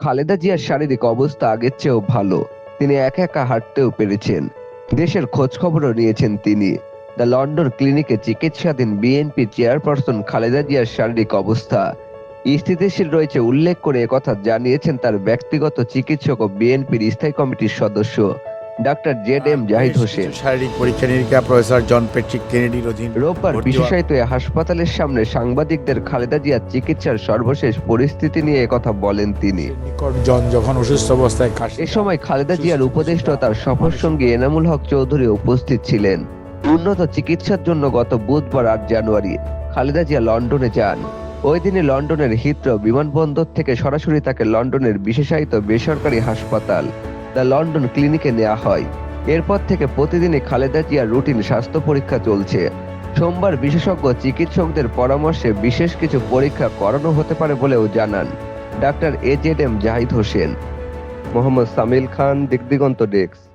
খালেদা জিয়ার শারীরিক অবস্থা আগের চেয়েও ভালো। তিনি একা একা হাঁটতেও পেরেছেন। দেশের খোঁজ খবরও নিয়েছেন তিনি। দ্য লন্ডন ক্লিনিকে চিকিৎসাধীন বিএনপি চেয়ারপারসন খালেদা জিয়ার শারীরিক অবস্থা স্থিতিশীল রয়েছে উল্লেখ করে একথা জানিয়েছেন তার ব্যক্তিগত চিকিৎসক ও বিএনপির স্থায়ী কমিটির সদস্য ডাক্তার জেড.এম. জাহিদ হোসেন। শারীরিক পরীক্ষা নিরীক্ষা প্রফেসর জন প্যাট্রিক কেনেডির অধীন রোববার বিশেষায়িত এ হাসপাতালের সামনে সাংবাদিকদের খালেদা জিয়ার চিকিৎসার সর্বশেষ পরিস্থিতি নিয়ে একথা বলেন তিনি। নিকট জন যখন অসুস্থ অবস্থায় এ সময় খালেদা জিয়ার উপদেষ্টা ও তার সফরসঙ্গী এনামুল হক চৌধুরী উপস্থিত ছিলেন। উন্নত চিকিৎসার জন্য গত বুধবার ৮ জানুয়ারি খালেদা জিয়া লন্ডনে যান। ওই দিনে লন্ডনের হিথ্রো বিমানবন্দর থেকে সরাসরি তাকে লন্ডনের বিশেষায়িত বেসরকারি হাসপাতাল দ্য লন্ডন ক্লিনিকে নেওয়া হয়। এরপর থেকে প্রতিদিনই খালেদা জিয়ার রুটিন স্বাস্থ্য পরীক্ষা চলছে। সোমবার বিশেষজ্ঞ চিকিৎসকদের পরামর্শে বিশেষ কিছু পরীক্ষা করানো হতে পারে বলেও জানান ডাক্তার জেড.এম. জাহিদ হোসেন। মোহাম্মদ সামিল খান, দিগদিগন্ত ডেস্ক।